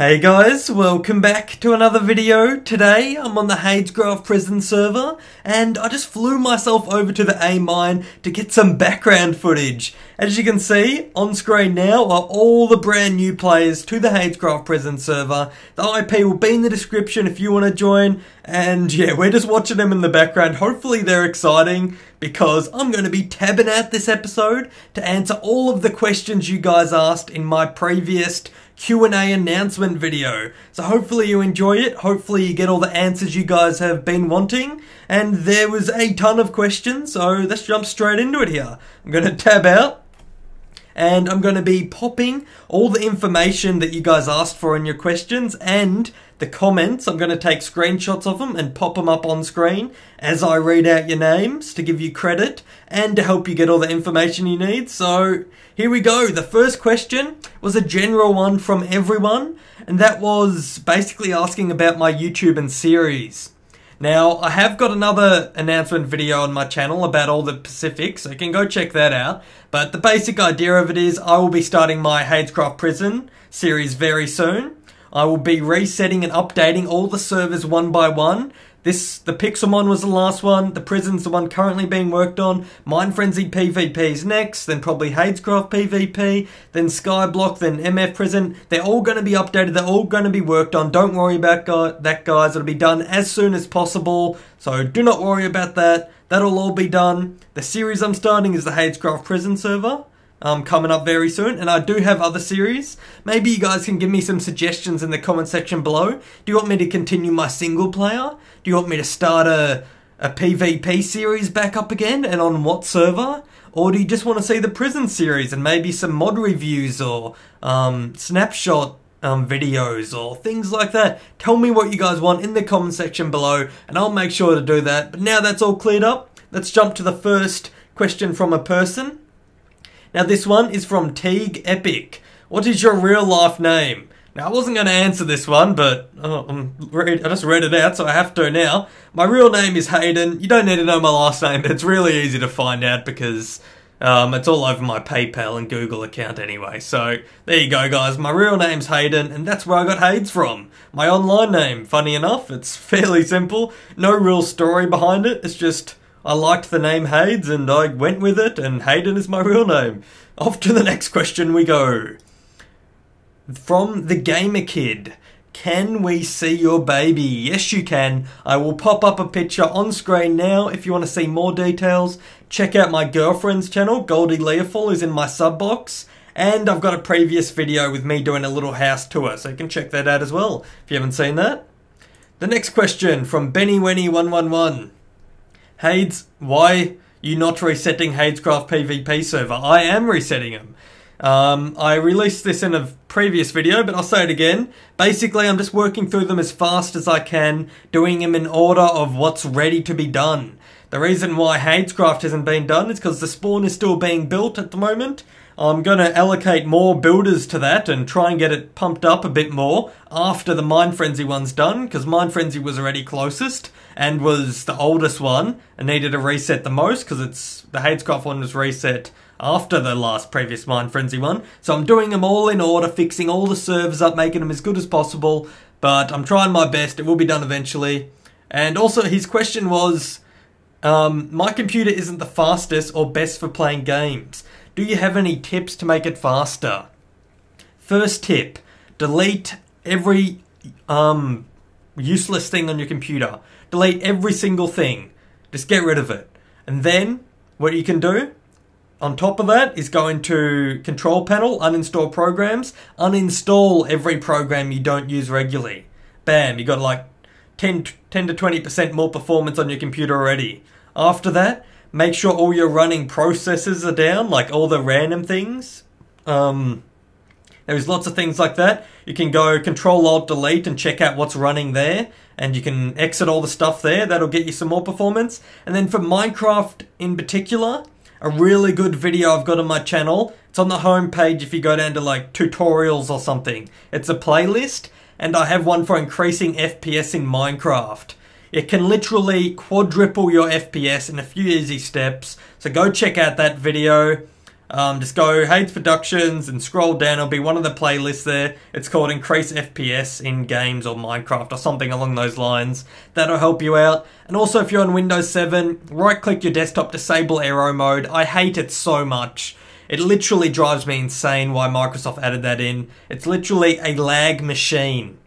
Hey guys, welcome back to another video. Today I'm on the Hadescraft prison server and I just flew myself over to the A mine to get some background footage. As you can see on screen now are all the brand new players to the Hadescraft prison server. The IP will be in the description if you want to join, and yeah, we're just watching them in the background. Hopefully they're exciting because I'm going to be tabbing out this episode to answer all of the questions you guys asked in my previous Q&A announcement video. So hopefully you enjoy it, hopefully you get all the answers you guys have been wanting, and there was a ton of questions, so let's jump straight into it here. I'm going to tab out, and I'm going to be popping all the information that you guys asked for in your questions and the comments. I'm going to take screenshots of them and pop them up on screen as I read out your names to give you credit and to help you get all the information you need. So here we go. The first question was a general one from everyone, and that was basically asking about my YouTube and series. Now, I have got another announcement video on my channel about all the specifics, so you can go check that out. But the basic idea of it is I will be starting my Hadescraft Prison series very soon. I will be resetting and updating all the servers one by one. The Pixelmon was the last one, the prison's the one currently being worked on, MineFrenzy PvP is next, then probably Hadescraft PvP, then Skyblock, then MF Prison. They're all going to be updated, they're all going to be worked on. Don't worry about that, guys. It'll be done as soon as possible, so do not worry about that. That'll all be done. The series I'm starting is the Hadescraft Prison server. Coming up very soon, and I do have other series. Maybe you guys can give me some suggestions in the comment section below. Do you want me to continue my single player? Do you want me to start a PvP series back up again, and on what server? Or do you just want to see the prison series and maybe some mod reviews or snapshot videos or things like that? Tell me what you guys want in the comment section below and I'll make sure to do that. But now that's all cleared up, let's jump to the first question from a person. Now this one is from Teague Epic. What is your real life name? Now I wasn't going to answer this one, but I just read it out, so I have to now. My real name is Hayden. You don't need to know my last name, but it's really easy to find out because it's all over my PayPal and Google account anyway. So there you go, guys. My real name's Hayden, and that's where I got Hades from. My online name, funny enough, it's fairly simple. No real story behind it. It's just I liked the name Hades and I went with it, and Hayden is my real name. Off to the next question we go. From the Gamer Kid. Can we see your baby? Yes, you can. I will pop up a picture on screen now. If you want to see more details, check out my girlfriend's channel, Goldie, who's in my sub box. And I've got a previous video with me doing a little house tour, so you can check that out as well if you haven't seen that. The next question from BennyWenny111. Hades, why you not resetting Hadescraft PvP server? I am resetting them. I released this in a previous video, but I'll say it again. Basically, I'm just working through them as fast as I can, doing them in order of what's ready to be done. The reason why Hadescraft hasn't been done is because the spawn is still being built at the moment. I'm going to allocate more builders to that and try and get it pumped up a bit more after the MineFrenzy one's done, because MineFrenzy was already closest and was the oldest one and needed a reset the most because the Hadescraft one was reset after the last previous MineFrenzy one. So I'm doing them all in order, fixing all the servers up, making them as good as possible, but I'm trying my best. It will be done eventually. And also his question was, my computer isn't the fastest or best for playing games. Do you have any tips to make it faster? First tip, delete every useless thing on your computer. Delete every single thing. Just get rid of it. And then what you can do on top of that is go into Control Panel, uninstall programs, uninstall every program you don't use regularly. Bam, you got like 10 to 20% more performance on your computer already. After that, make sure all your running processes are down, like all the random things. There's lots of things like that. You can go Control-Alt-Delete and check out what's running there, and you can exit all the stuff there. That'll get you some more performance. And then for Minecraft in particular, a really good video I've got on my channel. It's on the home page if you go down to like tutorials or something. It's a playlist, and I have one for increasing FPS in Minecraft. It can literally quadruple your FPS in a few easy steps. So go check out that video. Just go Hades Productions and scroll down. It'll be one of the playlists there. It's called Increase FPS in Games or Minecraft or something along those lines. That'll help you out. And also if you're on Windows 7, right click your desktop, disable aero mode. I hate it so much. It literally drives me insane why Microsoft added that in. It's literally a lag machine.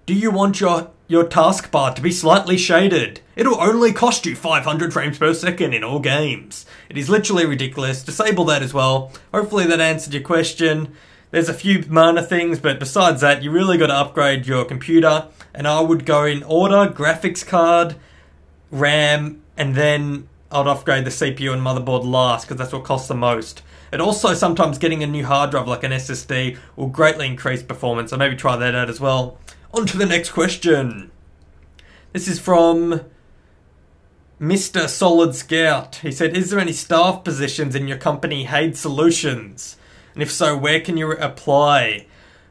Do you want your taskbar to be slightly shaded? It'll only cost you 500 frames per second in all games. It is literally ridiculous. Disable that as well. Hopefully that answered your question. There's a few minor things, but besides that, you really got to upgrade your computer. And I would go in order: graphics card, RAM, and then I'd upgrade the CPU and motherboard last, because that's what costs the most. And also sometimes getting a new hard drive like an SSD will greatly increase performance, so maybe try that out as well. On to the next question. This is from Mr. Solid Scout. He said, is there any staff positions in your company, Hades Solutions? And if so, where can you apply?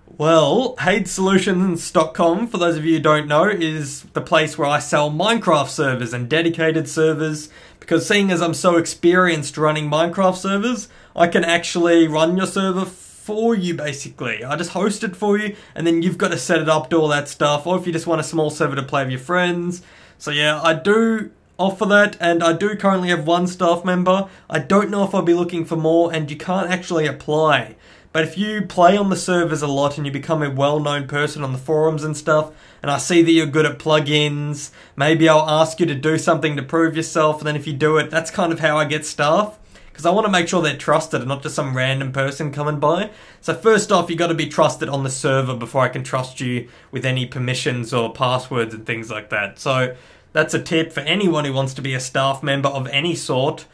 Well, HadesSolutions.com, for those of you who don't know, is the place where I sell Minecraft servers and dedicated servers. Because seeing as I'm so experienced running Minecraft servers, I can actually run your server for you, basically. I just host it for you, and then you've got to set it up, do all that stuff, or if you just want a small server to play with your friends. So yeah, I do offer that, and I do currently have one staff member. I don't know if I'll be looking for more, and you can't actually apply. But if you play on the servers a lot and you become a well-known person on the forums and stuff, and I see that you're good at plugins, maybe I'll ask you to do something to prove yourself, and then if you do it, that's kind of how I get staff. Because I want to make sure they're trusted and not just some random person coming by. So first off, you got to be trusted on the server before I can trust you with any permissions or passwords and things like that. So that's a tip for anyone who wants to be a staff member of any sort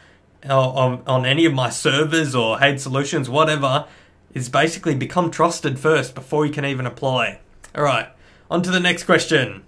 on any of my servers or Hades Solutions, whatever, is basically become trusted first before you can even apply. Alright, on to the next question.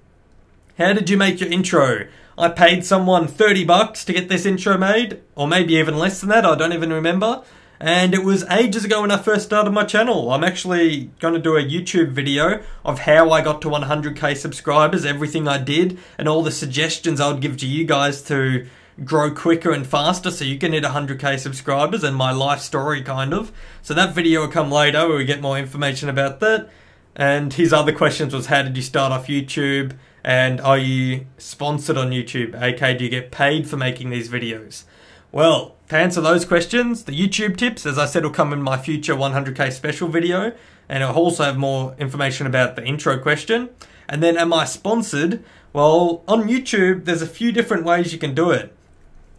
How did you make your intro? I paid someone $30 to get this intro made, or maybe even less than that, I don't even remember. And it was ages ago when I first started my channel. I'm actually going to do a YouTube video of how I got to 100k subscribers, everything I did, and all the suggestions I would give to you guys to grow quicker and faster so you can hit 100k subscribers, and my life story kind of. So that video will come later where we get more information about that. And his other questions was, how did you start off YouTube? And are you sponsored on YouTube? aka, do you get paid for making these videos? Well, to answer those questions, the YouTube tips, as I said, will come in my future 100k special video. And it'll also have more information about the intro question. And then, am I sponsored? Well, on YouTube, there's a few different ways you can do it.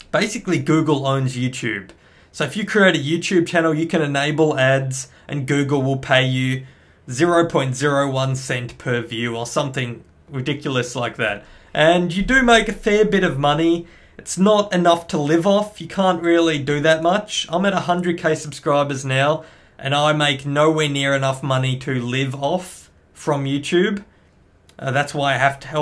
Basically, Google owns YouTube. So if you create a YouTube channel, you can enable ads, and Google will pay you 0.01 cent per view or something ridiculous like that. And you do make a fair bit of money. It's not enough to live off. You can't really do that much. I'm at 100k subscribers now, and I make nowhere near enough money to live off from YouTube. That's why I have to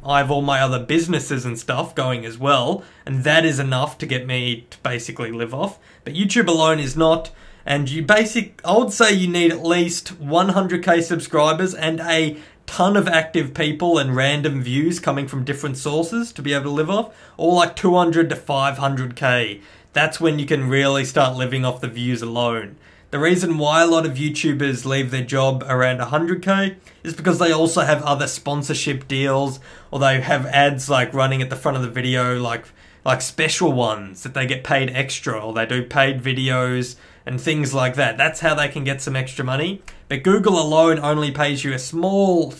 I have all my other businesses and stuff going as well, and that is enough to get me to basically live off. But YouTube alone is not. And I would say you need at least 100k subscribers and a ton of active people and random views coming from different sources to be able to live off, or like 200 to 500k. That's when you can really start living off the views alone. The reason why a lot of YouTubers leave their job around 100k is because they also have other sponsorship deals, or they have ads like running at the front of the video, like special ones that they get paid extra, or they do paid videos and things like that. That's how they can get some extra money. But Google alone only pays you a small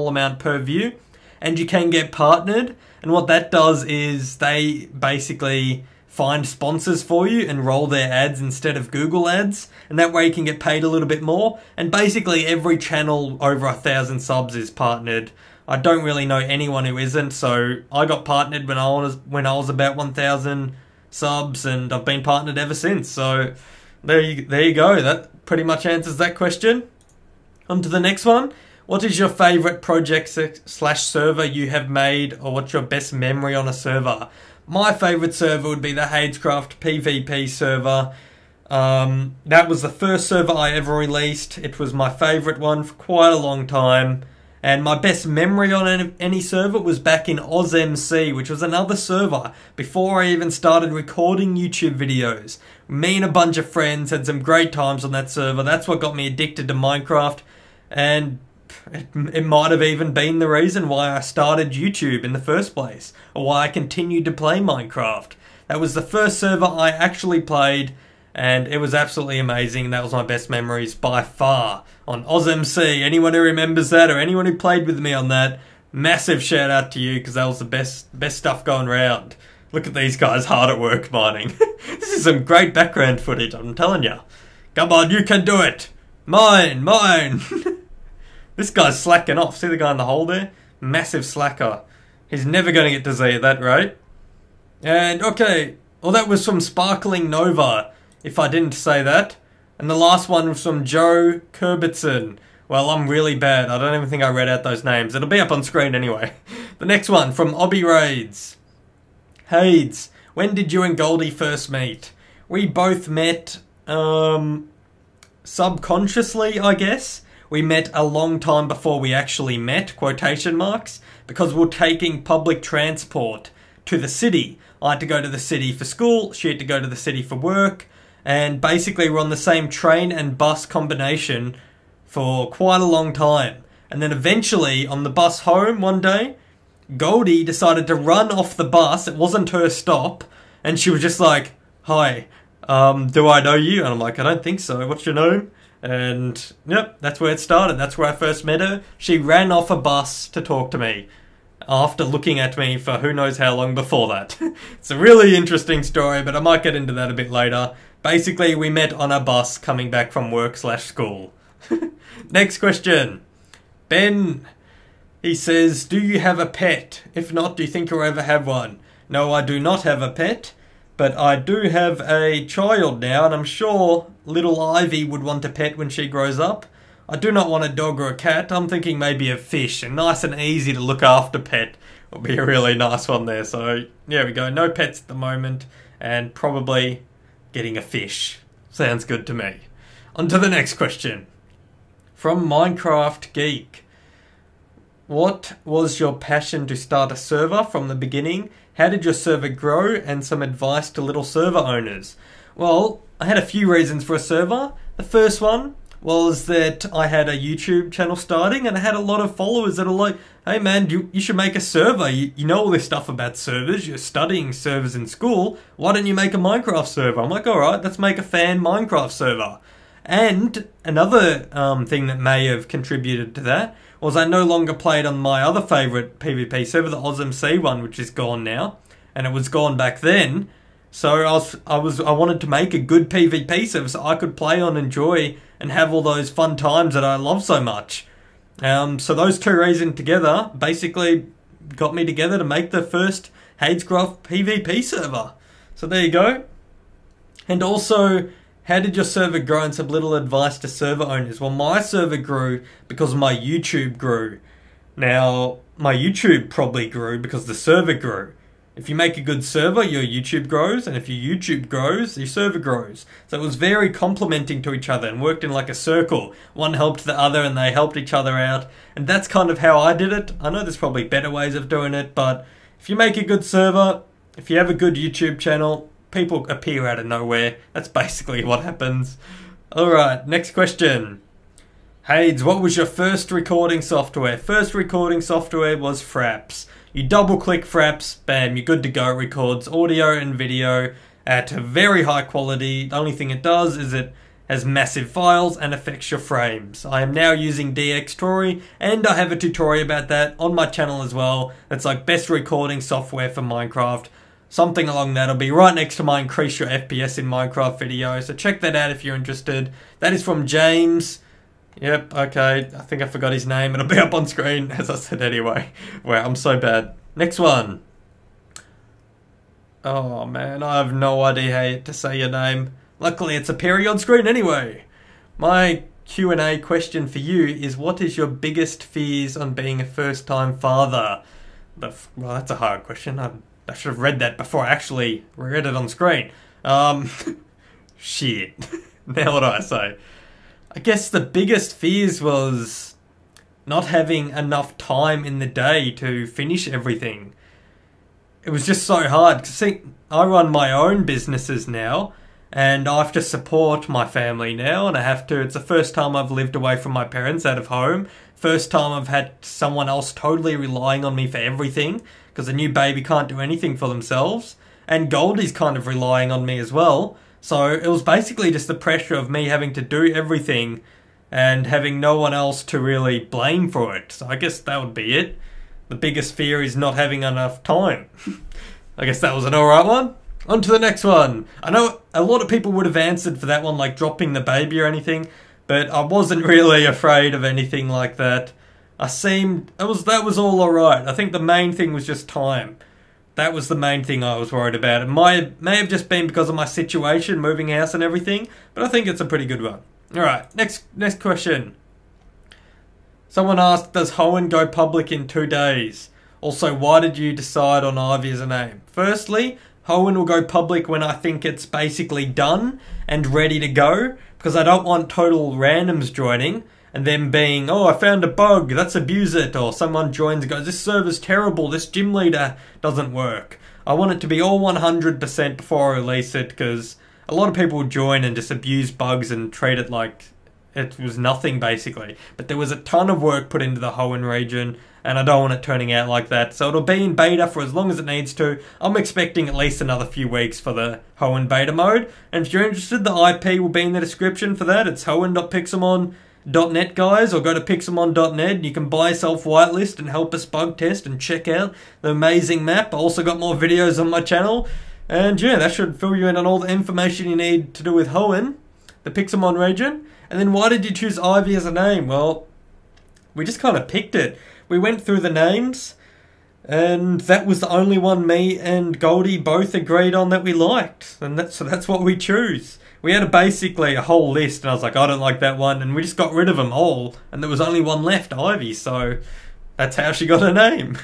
amount per view, and you can get partnered. And what that does is they basically find sponsors for you and roll their ads instead of Google ads, and that way you can get paid a little bit more. And basically every channel over 1,000 subs is partnered. I don't really know anyone who isn't, so I got partnered when I was about 1,000 subs, and I've been partnered ever since. So there you go. That pretty much answers that question. On to the next one. What is your favourite project / server you have made, or what's your best memory on a server? My favourite server would be the Hadescraft PvP server. That was the first server I ever released. It was my favourite one for quite a long time. And my best memory on any server was back in OzMC, which was another server before I even started recording YouTube videos. Me and a bunch of friends had some great times on that server. That's what got me addicted to Minecraft, and it might have even been the reason why I started YouTube in the first place, or why I continued to play Minecraft. That was the first server I actually played, and it was absolutely amazing. That was my best memories by far on OzMC. Anyone who remembers that, or anyone who played with me on that, massive shout out to you, because that was the best stuff going round. Look at these guys hard at work mining. This is some great background footage, I'm telling you. Come on, you can do it. Mine. This guy's slacking off. See the guy in the hole there? Massive slacker. He's never going to get to see that, right? And, okay, well, that was from Sparkling Nova, if I didn't say that. And the last one was from Joe Kerbertson. Well, I'm really bad. I don't even think I read out those names. It'll be up on screen anyway. The next one, from Obby Raids. Hades, when did you and Goldie first meet? We both met, subconsciously, I guess. We met a long time before we actually met, quotation marks, because we were taking public transport to the city. I had to go to the city for school, she had to go to the city for work, and basically we're on the same train and bus combination for quite a long time. And then eventually, on the bus home one day, Goldie decided to run off the bus. It wasn't her stop, and she was just like, "Hi, do I know you?" And I'm like, "I don't think so. What's your name?" And yep, that's where it started. That's where I first met her. She ran off a bus to talk to me after looking at me for who knows how long before that. It's a really interesting story, but I might get into that a bit later. Basically, we met on a bus coming back from work/school. Next question. Ben, he says, do you have a pet? If not, do you think you'll ever have one? No, I do not have a pet, but I do have a child now, and I'm sure little Ivy would want a pet when she grows up. I do not want a dog or a cat. I'm thinking maybe a fish, a nice and easy to look after pet will be a really nice one there. So, there we go. No pets at the moment, and probably getting a fish. Sounds good to me. On to the next question. From Minecraft Geek. What was your passion to start a server from the beginning? How did your server grow? And some advice to little server owners. Well, I had a few reasons for a server. The first one was that I had a YouTube channel starting, and I had a lot of followers that are like, hey man, you should make a server. You know all this stuff about servers. You're studying servers in school. Why don't you make a Minecraft server? I'm like, alright, let's make a fan Minecraft server. And another thing that may have contributed to that was I no longer played on my other favourite PvP server, the OzMC one, which is gone now, and it was gone back then. So I wanted to make a good PvP server so I could play on, enjoy, and have all those fun times that I love so much. So those two reasons together basically got me together to make the first Hadescraft PvP server. So there you go. And also, how did your server grow, and some little advice to server owners? Well, my server grew because my YouTube grew. Now, my YouTube probably grew because the server grew. If you make a good server, your YouTube grows, and if your YouTube grows, your server grows. So it was very complementing to each other and worked in like a circle. One helped the other and they helped each other out. And that's kind of how I did it. I know there's probably better ways of doing it, but if you make a good server, if you have a good YouTube channel, people appear out of nowhere. That's basically what happens. Alright, next question. Hades, what was your first recording software? First recording software was Fraps. You double click Fraps, bam, you're good to go. It records audio and video at a very high quality. The only thing it does is it has massive files and affects your frames. I am now using DxTory, and I have a tutorial about that on my channel as well. It's like best recording software for Minecraft. Something along that. It'll be right next to my Increase Your FPS in Minecraft video, so check that out if you're interested. That is from James. Yep, okay, I think I forgot his name. It'll be up on screen, as I said anyway. Wow, I'm so bad. Next one. Oh man, I have no idea how to say your name. Luckily it's appearing on screen anyway. My Q&A question for you is, what is your biggest fears on being a first-time father? Well, that's a hard question. I should have read that before I actually read it on screen. Shit. Now what do I say? I guess the biggest fears was not having enough time in the day to finish everything. It was just so hard. See, I run my own businesses now, and I have to support my family now, and I have to. It's the first time I've lived away from my parents out of home. First time I've had someone else totally relying on me for everything, because a new baby can't do anything for themselves. And Goldie's kind of relying on me as well. So it was basically just the pressure of me having to do everything and having no one else to really blame for it. So I guess that would be it. The biggest fear is not having enough time. I guess that was an alright one. On to the next one. I know a lot of people would have answered for that one, like dropping the baby or anything, but I wasn't really afraid of anything like that. That was all alright. I think the main thing was just time. That was the main thing I was worried about. It may have just been because of my situation, moving house and everything, but I think it's a pretty good one. Alright, next question. Someone asked, does Hoenn go public in 2 days? Also, why did you decide on Ivy as a name? Firstly, Hoenn will go public when I think it's basically done and ready to go, because I don't want total randoms joining and them being, oh, I found a bug, let's abuse it, or someone joins and goes, this server's terrible, this gym leader doesn't work. I want it to be all 100% before I release it, because a lot of people join and just abuse bugs and treat it like it was nothing, basically. But there was a ton of work put into the Hoenn region, and I don't want it turning out like that. So it'll be in beta for as long as it needs to. I'm expecting at least another few weeks for the Hoenn beta mode. And if you're interested, the IP will be in the description for that. It's hoenn.pixelmon.net, guys, or go to pixelmon.net. You can buy yourself whitelist and help us bug test and check out the amazing map. I also got more videos on my channel. And yeah, that should fill you in on all the information you need to do with Hoenn, the Pixelmon region. And then why did you choose Ivy as a name? Well, we just kind of picked it. We went through the names, and that was the only one me and Goldie both agreed on that we liked. And that's what we choose. We had basically a whole list, and I was like, I don't like that one, and we just got rid of them all, and there was only one left, Ivy, so that's how she got her name.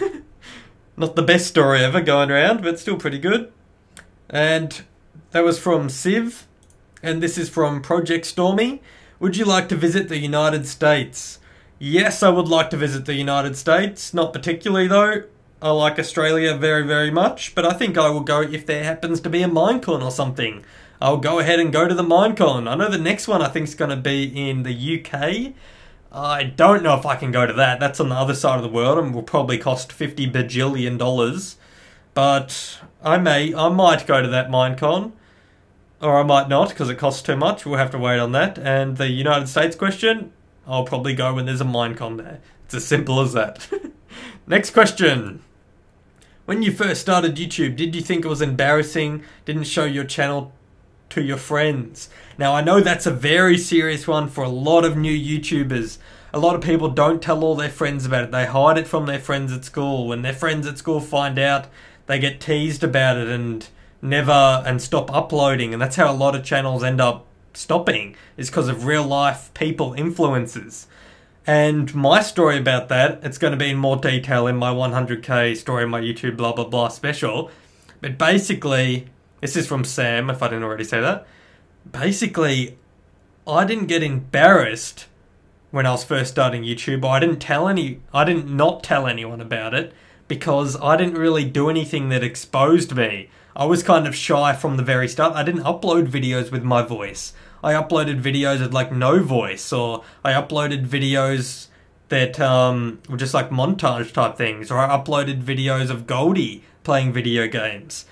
Not the best story ever going around, but still pretty good. And that was from Civ, and this is from Project Stormy. Would you like to visit the United States? Yes, I would like to visit the United States. Not particularly, though. I like Australia very, very much, but I think I will go if there happens to be a Minecon or something. I'll go ahead and go to the Minecon. I know the next one I think is going to be in the UK. I don't know if I can go to that. That's on the other side of the world and will probably cost $50 bajillion. But I might go to that Minecon. Or I might not, because it costs too much. We'll have to wait on that. And the United States question, I'll probably go when there's a Minecon there. It's as simple as that. Next question. When you first started YouTube, did you think it was embarrassing? Didn't show your channel to your friends? Now, I know that's a very serious one for a lot of new YouTubers. A lot of people don't tell all their friends about it. They hide it from their friends at school. When their friends at school find out, they get teased about it and stop uploading. And that's how a lot of channels end up stopping, is because of real life people influences. And my story about that, it's going to be in more detail in my 100k story, my YouTube blah blah blah special. But basically, this is from Sam, if I didn't already say that. Basically, I didn't get embarrassed when I was first starting YouTube. I didn't not tell anyone about it, because I didn't really do anything that exposed me. I was kind of shy from the very start. I didn't upload videos with my voice. I uploaded videos with like no voice, or I uploaded videos that were just like montage type things, or I uploaded videos of Goldie playing video games.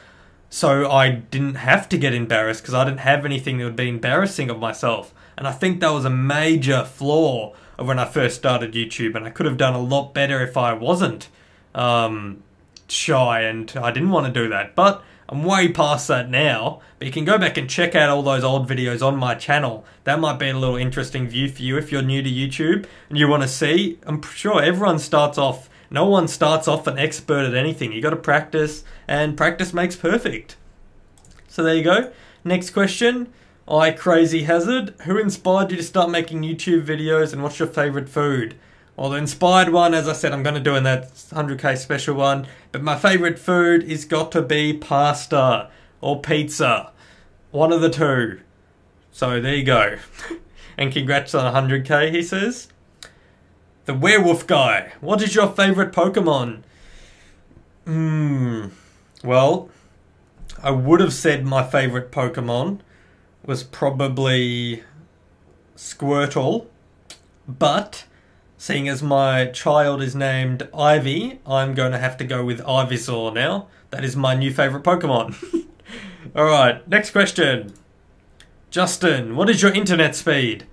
So I didn't have to get embarrassed, because I didn't have anything that would be embarrassing of myself. And I think that was a major flaw of when I first started YouTube, and I could have done a lot better if I wasn't shy, and I didn't want to do that. But I'm way past that now, but you can go back and check out all those old videos on my channel. That might be a little interesting view for you if you're new to YouTube and you want to see. I'm sure no one starts off an expert at anything. You got to practice, and practice makes perfect. So there you go. Next question. Crazy Hazard. Who inspired you to start making YouTube videos, and what's your favourite food? Well, the inspired one, as I said, I'm going to do in that 100k special one. But my favourite food is got to be pasta or pizza. One of the two. So there you go. And congrats on 100k, he says. The Werewolf Guy. What is your favourite Pokemon? Well, I would have said my favourite Pokemon was probably Squirtle, but seeing as my child is named Ivy, I'm going to have to go with Ivysaur now. That is my new favourite Pokemon. Alright, next question. Justin, what is your internet speed?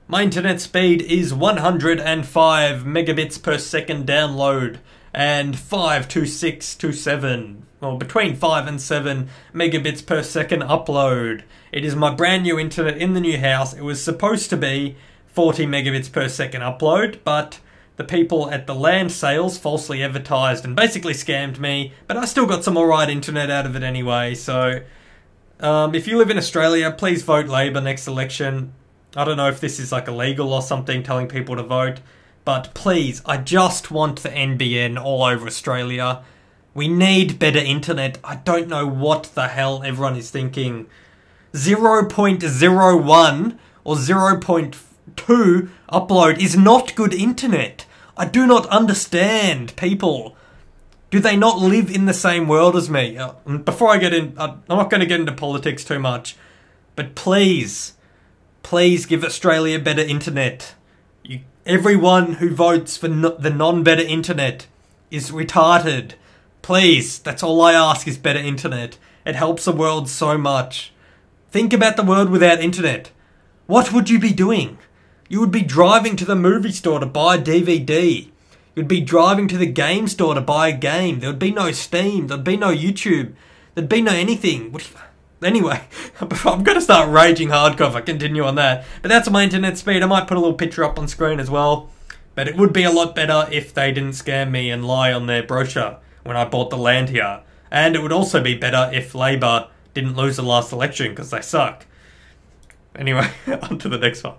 My internet speed is 105 megabits per second download and 52627, or between 5 and 7 megabits per second upload. It is my brand new internet in the new house. It was supposed to be 40 megabits per second upload, but the people at the land sales falsely advertised and basically scammed me, but I still got some alright internet out of it anyway. So if you live in Australia, please vote Labor next election. I don't know if this is like illegal or something, telling people to vote, but please, I just want the NBN all over Australia. We need better internet. I don't know what the hell everyone is thinking. 0.01 or 0.2 upload is not good internet. I do not understand people. Do they not live in the same world as me? Before I get in, I'm not going to get into politics too much, but please give Australia better internet. Everyone who votes for the non-better internet is retarded. Please, that's all I ask is better internet. It helps the world so much. Think about the world without internet. What would you be doing? You would be driving to the movie store to buy a DVD. You'd be driving to the game store to buy a game. There would be no Steam. There'd be no YouTube. There'd be no anything. Anyway, I'm going to start raging hardcore if I continue on that. But that's my internet speed. I might put a little picture up on screen as well. But it would be a lot better if they didn't scam me and lie on their brochure when I bought the land here. And it would also be better if Labor didn't lose the last election, because they suck. Anyway, on to the next one.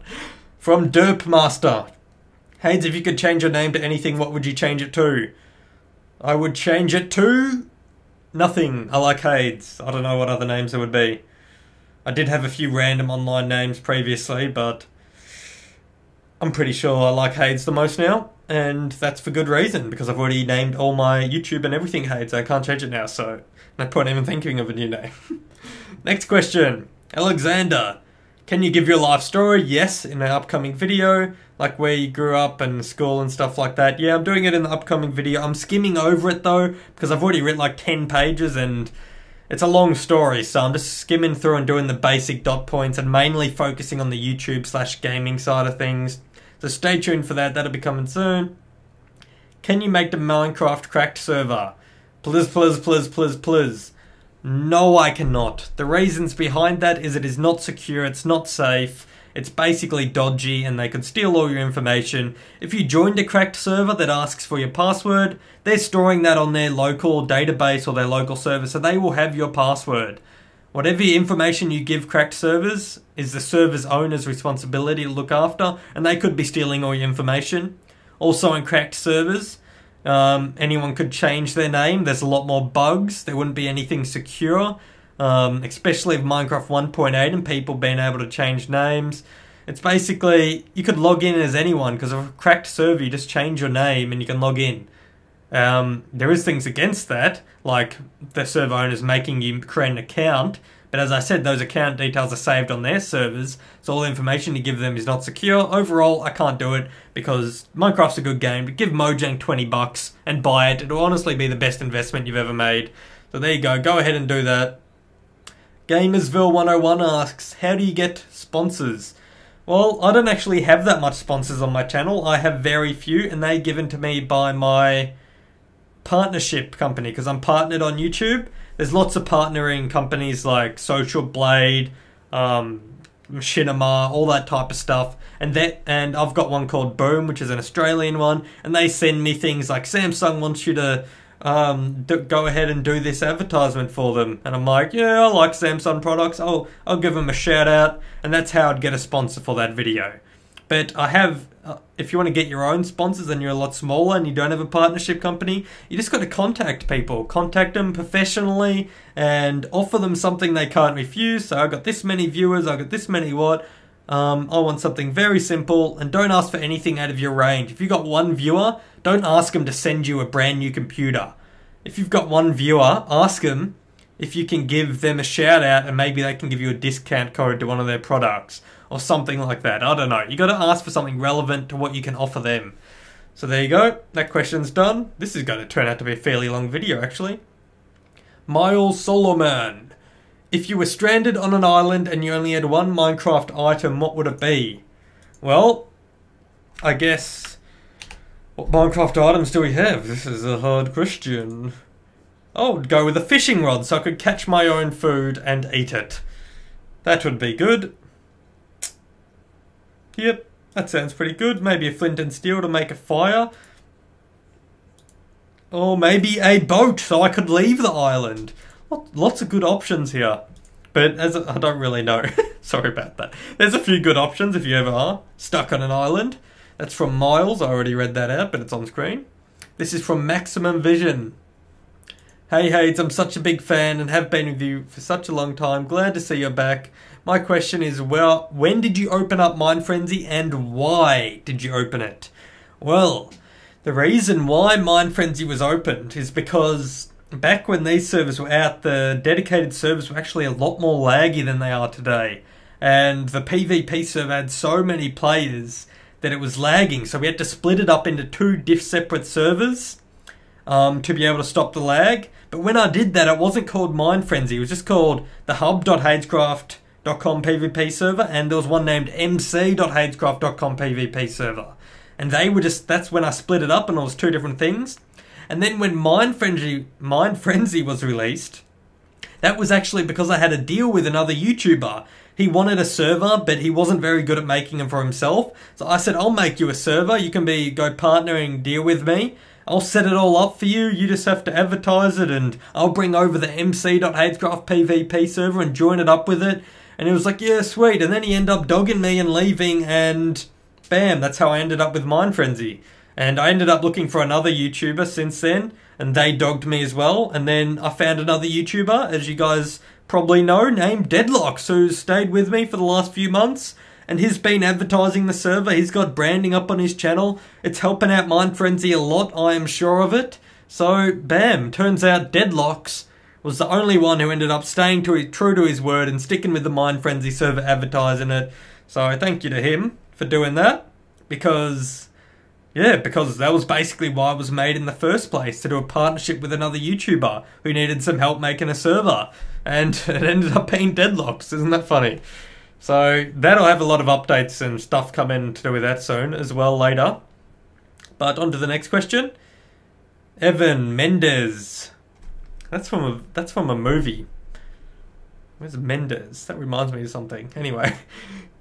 From Derpmaster. Hades, if you could change your name to anything, what would you change it to? I would change it to nothing. I like Hades. I don't know what other names there would be. I did have a few random online names previously, but I'm pretty sure I like Hades the most now. And that's for good reason, because I've already named all my YouTube and everything Hades. I can't change it now, so no point even thinking of a new name. Next question. Alexander. Can you give your life story? Yes, in an upcoming video, like where you grew up and school and stuff like that. Yeah, I'm doing it in the upcoming video. I'm skimming over it though, because I've already written like 10 pages and it's a long story, so I'm just skimming through and doing the basic dot points and mainly focusing on the YouTube/gaming side of things. So stay tuned for that, that'll be coming soon. Can you make the Minecraft cracked server? Please. No, I cannot. The reasons behind that is it is not secure, it's not safe, it's basically dodgy, and they could steal all your information. If you joined a cracked server that asks for your password, they're storing that on their local database or their local server, so they will have your password. Whatever information you give cracked servers is the server's owner's responsibility to look after, and they could be stealing all your information. Also in cracked servers, anyone could change their name. There's a lot more bugs. There wouldn't be anything secure, especially with Minecraft 1.8 and people being able to change names. It's basically, you could log in as anyone, because of a cracked server, you just change your name and you can log in. There is things against that, like the server owners making you create an account, but as I said, those account details are saved on their servers, so all the information you give them is not secure. Overall, I can't do it because Minecraft's a good game, but give Mojang $20 and buy it. It'll honestly be the best investment you've ever made. So there you go ahead and do that. Gamersville101 asks, how do you get sponsors? Well, I don't actually have that much sponsors on my channel. I have very few, and they're given to me by my partnership company, because I'm partnered on YouTube. There's lots of partnering companies like Social Blade, Machinima, all that type of stuff. And I've got one called Boom, which is an Australian one, and they send me things like Samsung wants you to go ahead and do this advertisement for them. And I'm like, yeah, I like Samsung products. I'll give them a shout out, and that's how I'd get a sponsor for that video. But I have, if you want to get your own sponsors and you're a lot smaller and you don't have a partnership company, you just got to contact people. Contact them professionally and offer them something they can't refuse. So I got this many viewers, I got this many what. I want something very simple, and don't ask for anything out of your range. If you've got one viewer, don't ask them to send you a brand new computer. If you've got one viewer, ask them, if you can give them a shout out and maybe they can give you a discount code to one of their products or something like that. I don't know. You got to ask for something relevant to what you can offer them. So there you go. That question's done. This is going to turn out to be a fairly long video, actually. Miles Solomon. If you were stranded on an island and you only had one Minecraft item, what would it be? Well, I guess... what Minecraft items do we have? This is a hard question. I would go with a fishing rod so I could catch my own food and eat it. That would be good. Yep, that sounds pretty good. Maybe a flint and steel to make a fire. Or maybe a boat so I could leave the island. Lots of good options here. But I don't really know. Sorry about that. There's a few good options if you ever are stuck on an island. That's from Miles. I already read that out, but it's on screen. This is from Maximum Vision. Hey Hades, I'm such a big fan and have been with you for such a long time. Glad to see you're back. My question is, well, when did you open up MineFrenzy and why did you open it? Well, the reason why MineFrenzy was opened is because back when these servers were out, the dedicated servers were actually a lot more laggy than they are today. And the PvP server had so many players that it was lagging. So we had to split it up into two separate servers to be able to stop the lag. But when I did that, it wasn't called MineFrenzy. It was just called the hub.hadescraft.com PvP server, and there was one named mc.hadescraft.com PvP server. And they were just, that's when I split it up and it was two different things. And then when MineFrenzy was released, that was actually because I had a deal with another YouTuber. He wanted a server, but he wasn't very good at making them for himself. So I said, I'll make you a server. You can go partnering deal with me. I'll set it all up for you. You just have to advertise it, and I'll bring over the mc.hadescraft PvP server and join it up with it. And he was like, yeah, sweet. And then he ended up dogging me and leaving, and bam, that's how I ended up with MineFrenzy. And I ended up looking for another YouTuber since then, and they dogged me as well. And then I found another YouTuber, as you guys probably know, named Deadlocks, who's stayed with me for the last few months. And he's been advertising the server. He's got branding up on his channel. It's helping out MineFrenzy a lot, I am sure of it. So, bam, turns out Deadlocks was the only one who ended up staying true to his word and sticking with the MineFrenzy server, advertising it. So, thank you to him for doing that. Because that was basically why it was made in the first place, to do a partnership with another YouTuber who needed some help making a server. And it ended up being Deadlocks. Isn't that funny? So that'll have a lot of updates and stuff coming to do with that soon as well later. But on to the next question. Evan Mendes. That's from a movie. Where's Mendes? That reminds me of something. Anyway,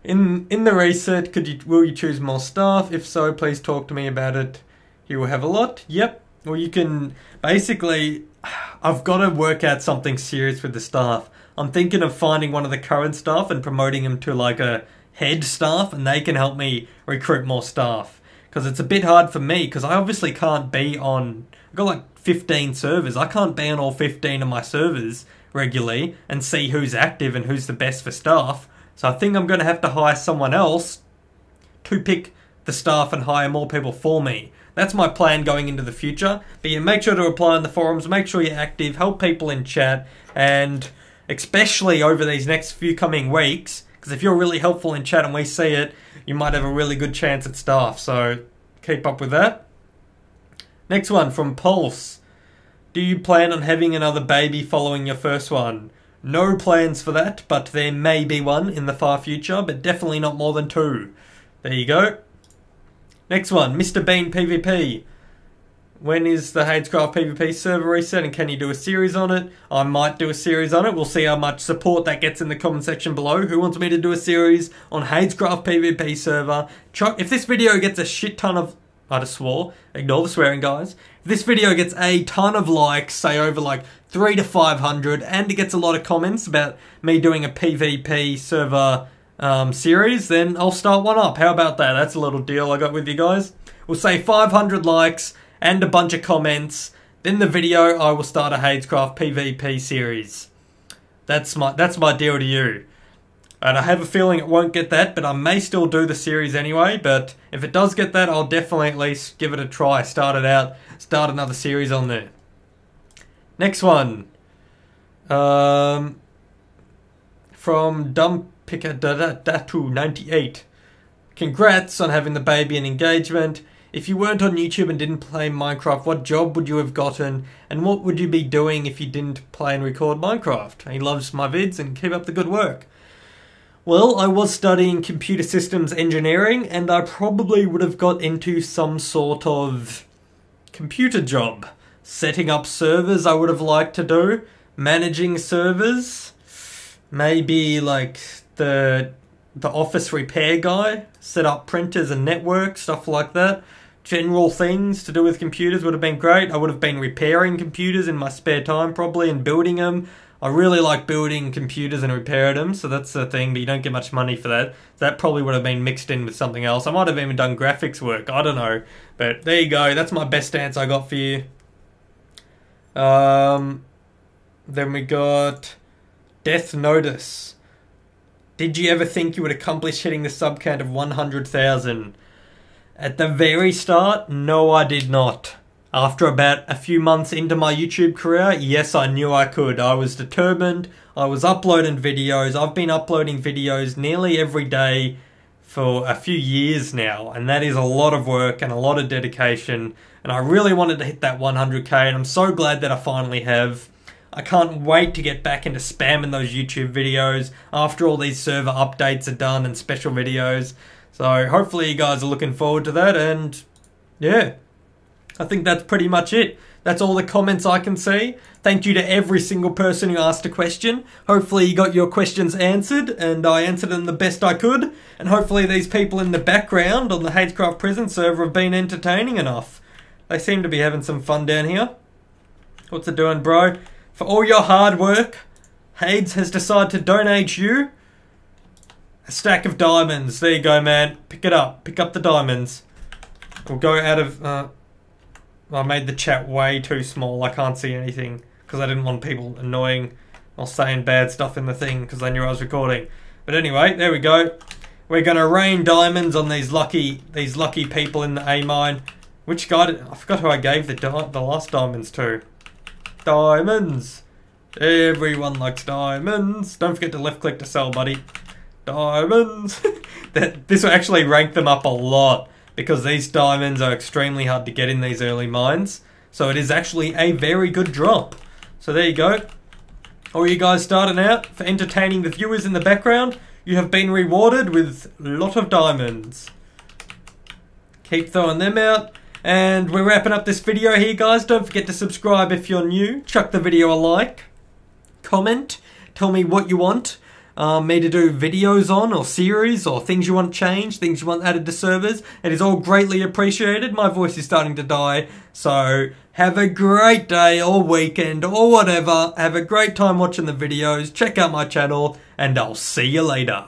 in the reset, will you choose more staff? If so, please talk to me about it. You will have a lot. Yep. Well, you can basically. I've got to work out something serious with the staff. I'm thinking of finding one of the current staff and promoting him to like a head staff, and they can help me recruit more staff. Because it's a bit hard for me, because I obviously can't be on... I've got like 15 servers. I can't be on all 15 of my servers regularly and see who's active and who's the best for staff. So I think I'm going to have to hire someone else to pick the staff and hire more people for me. That's my plan going into the future. But yeah, make sure to apply on the forums, make sure you're active, help people in chat, and especially over these next few coming weeks, because if you're really helpful in chat and we see it, you might have a really good chance at staff. So keep up with that. Next one from Pulse. Do you plan on having another baby following your first one? No plans for that, but there may be one in the far future, but definitely not more than 2. There you go. Next one, Mr. Bean PvP. When is the Hadescraft PvP server reset, and can you do a series on it? I might do a series on it. We'll see how much support that gets in the comment section below. Who wants me to do a series on Hadescraft PvP server? If this video gets a shit ton of... I just swore. Ignore the swearing, guys. If this video gets a ton of likes, say over like 300 to 500, and it gets a lot of comments about me doing a PvP server series, then I'll start one up. How about that? That's a little deal I got with you guys. We'll say 500 likes and a bunch of comments. Then the video, I will start a Hadescraft PvP series. That's my deal to you. And I have a feeling it won't get that, but I may still do the series anyway. But if it does get that, I'll definitely at least give it a try. Start another series on there. Next one. From Dumpikadatu98. Congrats on having the baby and engagement. If you weren't on YouTube and didn't play Minecraft, what job would you have gotten? And what would you be doing if you didn't play and record Minecraft? He loves my vids and keep up the good work. Well, I was studying computer systems engineering, and I probably would have got into some sort of computer job. Setting up servers I would have liked to do. Managing servers. Maybe like the office repair guy. Set up printers and networks, stuff like that. General things to do with computers would have been great. I would have been repairing computers in my spare time probably and building them. I really like building computers and repairing them, so that's the thing, but you don't get much money for that. That probably would have been mixed in with something else. I might have even done graphics work, I don't know. But there you go, that's my best answer I got for you. Then we got Death Notice. Did you ever think you would accomplish hitting the sub count of 100,000? At the very start, no I did not. After about a few months into my YouTube career, yes I knew I could. I was determined, I was uploading videos. I've been uploading videos nearly every day for a few years now, and that is a lot of work and a lot of dedication, and I really wanted to hit that 100k, and I'm so glad that I finally have. I can't wait to get back into spamming those YouTube videos after all these server updates are done and special videos. So hopefully you guys are looking forward to that, and yeah, I think that's pretty much it. That's all the comments I can see. Thank you to every single person who asked a question. Hopefully you got your questions answered, and I answered them the best I could, and hopefully these people in the background on the Hadescraft Prison server have been entertaining enough. They seem to be having some fun down here. What's it doing, bro? For all your hard work, Hades has decided to donate you a stack of diamonds. There you go, man. Pick it up. Pick up the diamonds. We'll go out of... I made the chat way too small. I can't see anything because I didn't want people annoying or saying bad stuff in the thing because they knew I was recording. But anyway, there we go. We're going to rain diamonds on these lucky people in the A mine. Which guy did... I forgot who I gave the last diamonds to. Diamonds. Everyone likes diamonds. Don't forget to left click to sell, buddy. Diamonds. This will actually rank them up a lot because these diamonds are extremely hard to get in these early mines. So it is actually a very good drop. So there you go. All you guys starting out for entertaining the viewers in the background, you have been rewarded with a lot of diamonds. Keep throwing them out. And we're wrapping up this video here, guys. Don't forget to subscribe if you're new. Chuck the video a like. Comment. Tell me what you want me to do videos on, or series, or things you want changed, things you want added to servers. It is all greatly appreciated. My voice is starting to die. So have a great day or weekend or whatever. Have a great time watching the videos. Check out my channel, and I'll see you later.